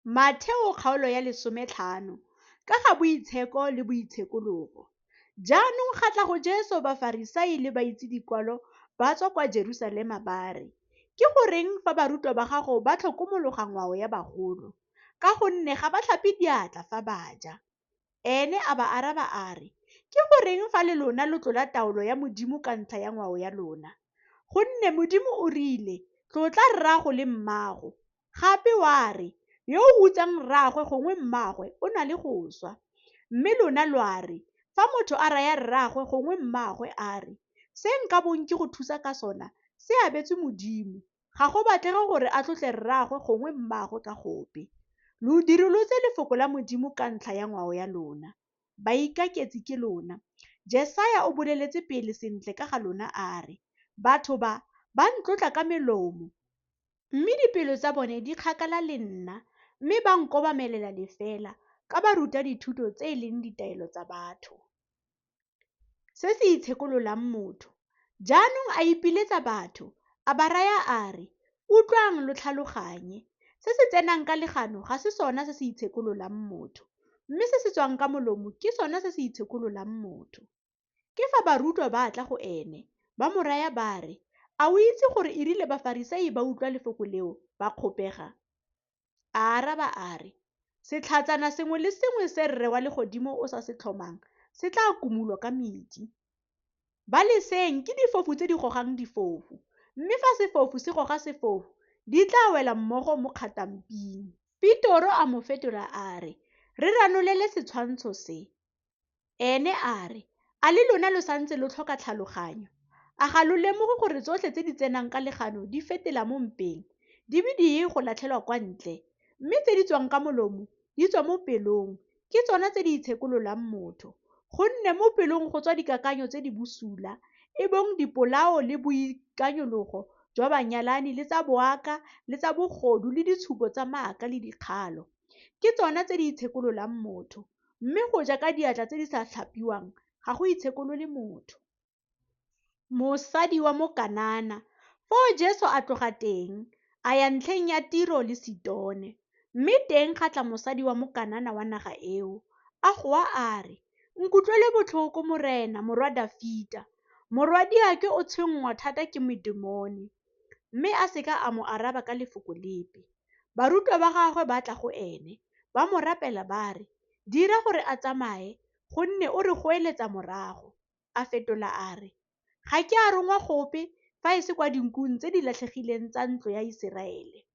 Matheo kgaolo ya 15 ka ga boitsheko le boitshekologo. Jaanong ga tla go Jesu Bafarisai le baitsedikwalo ba tswa kwa Jerusalema ba re, "Ke goreng fa barutwa ba gago ba tlhokomologa ngwao ya bagolo, ka gonne ga ba tlhape diatla fa ba ja?" Ene a ba araba a re, "Ke goreng fa le lona lo tlola taolo ya Modimo ka ntlha ya ngwao ya lona? Gonne Modimo o rile, 'Tlotla rraago le mmaago,' gape wa re, 'Yo o utsang rraagwe gongwe mmaagwe o na le go swa.' Mme lona lwa re, fa motho a raya rraagwe gongwe mmaagwe a re, 'Se nka bong ke go thusa ka sona se abetswe Modimo,' ga go batlege gore a tlotle rraagwe gongwe mmaagwe ka gope. Lo dirilotse lefoko la Modimo ka ntlha ya ngwao ya lona. Baikaketsi ke lona." Jesaya o boleletse pele sentle ka ga lona a re, "Batho ba ntlotla ka melomo, mme dipelo tsa bone di kgakala le nna, mme ba nkobamelela lefela ka ba ruta dithuto tse e leng ditaelo tsa batho." Se se itshekololang motho. Jaanong a ipiletsa batho, a ba raya a re, "Utlwang lo tlhaloganye. Se se tsenang ka legano ga se sona se se itshekololang motho, mme se se tswang ka molomo ke sona se se itshekololang motho." Ke fa barutwa ba tla go ene, ba mo raya ba re, "A o itse gore e rile Bafarisai ba utlwa lefoko leo ba kgopega?" A araba a re, "Setlhatsana sengwe le sengwe se rre wa legodimo o sa se tlhomang se tla kumulwa ka metsi. Ba leseng ke difofu tse di gogang difofu, mme fa sefofu se goga sefofu, di tla wela mmogo mo kgatamping." Pitoro a mo fetola a re, "Re ranolele setshwantsho se." Ene a re, "A le lona lo santse lo tlhoka tlhaloganyo? A ga lo lemoge gore tsotlhe tse di tsenang ka legano di fetela mo mpeng, di be di ye go latlhelwa kwa ntle, mme tse di tswang ka molomo di tswa mo pelong, ke tsona tse di itshekololang motho. Gonne mo pelong go tswa dikakanyo tse di bosula, e bong dipolao le boikanyologo jwa banyalani le tsa boaka le tsa bogodu le ditshupo tsa maaka le dikgalo. Ke tsona tse di itshekololang motho, mme go ja ka diatla tse di sa tlhapiwang ga go itshekolole motho. Mosadi wa Mokanana. Foo Jesu a tloga teng a ya ntlheng ya Tiro le Sidone, mme teng ga tla mosadi wa Mokanana wa naga eo, a goa a re, "Nkutlwele botlhoko Morena, morwa Dafita. Morwadiake o tshwenngwa thata ke medimone." Mme a seka a mo araba ka lefoko lepe. Barutwa ba gagwe ba tla go ene, ba mo rapela ba re, "Dira gore a tsamaye, gonne o re goeletsa morago." A fetola a re, "Ga ke a rongwa gope fa e se kwa dinkung tse di latlhegileng tsa ntlo ya Iseraele."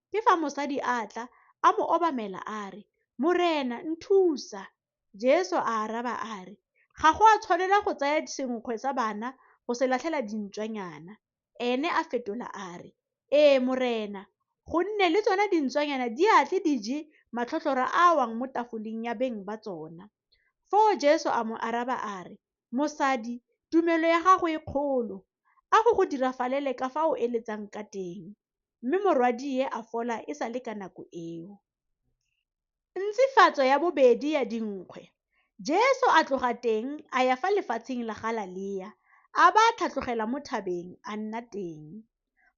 Ke fa mosadi a tla a mo obamela a re, "Morena, nthusa." Jesu a araba a re, "Ga go a tshwanela go tsaya senkgwe sa bana go se latlhela dintswanyana." Ene a fetola a re, "Ee Morena, gonne le tsona dintswanyana di atle di je matlhotlhora a wang mo tafoleng ya beng ba tsona." Foo Jesu a mo araba a re, "Mosadi, tumelo ya gago e kgolo. A go dirafalele ka fa o eletsang ka teng." Mme morwadie a fola e sa le ka nako eo. Ntsifatso ya bobedi ya dinkgwe. Jesu a tloga teng a ya fa lefatsheng la Galilea, a ba tlhatlogela mo thabeng a nna teng.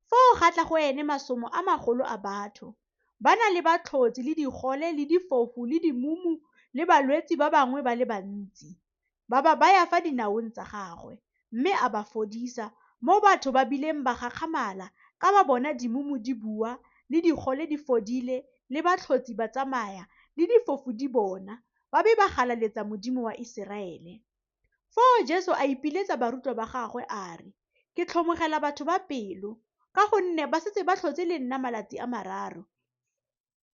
Foo ga tla go ene masomo a magolo a batho, ba na le batlhotsi le digole le difofu le dimumu le balwetsi ba bangwe ba le bantsi. Ba baya fa dinaong tsa gagwe, mme a ba fodisa, mo batho ba bileng ba gakgamala ka ba bona dimumu di bua le digole di fodile le batlhotsi ba tsamaya le difofu di bona, ba be ba galaletsa Modimo wa Iseraele. Foo Jesu a ipiletsa barutwa ba gagwe a re, "Ke tlhomogela batho ba pelo, ka gonne ba setse ba tlhotse le nna malatsi a 3,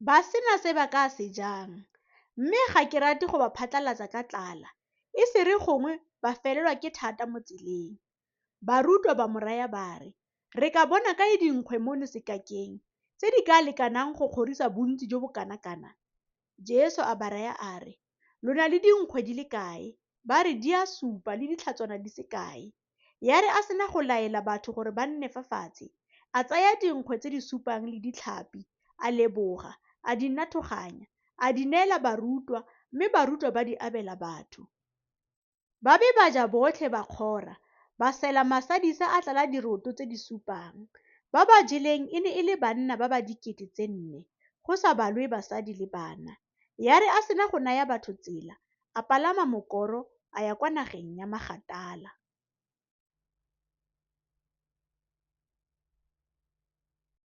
ba sena se ba ka se jang. Mme ga ke rate go ba phatlalatsa ka tlala, e se re gongwe ba felelwa ke thata mo tseleng." Barutwa ba mo raya ba re, "Re ka bona kae dinkgwe mono sekakeng tse di ka lekanang go kgorisa bontsi jo bo kana-kana?" Jesu a ba raya a re, "Lona le dinkgwe di le kae?" Ba re, "Di a supa le ditlhatswana di se kae." Ya re a sena go laela batho gore ba nne fa fatshe, a tsaya dinkgwe tse di supang le ditlhapi, a leboga, a di nathoganya, a di neela barutwa, mme barutwa ba di abela batho. Ba be ba ja botlhe ba kgora, ba sela masadisa a tlala diroto tse di supang. Ba ba jeleng e ne e le banna ba ba 4,000, go sa balwe basadi le bana. Ya re a sena go naya batho tsela, a palama mokoro a ya kwa nageng ya Magatala.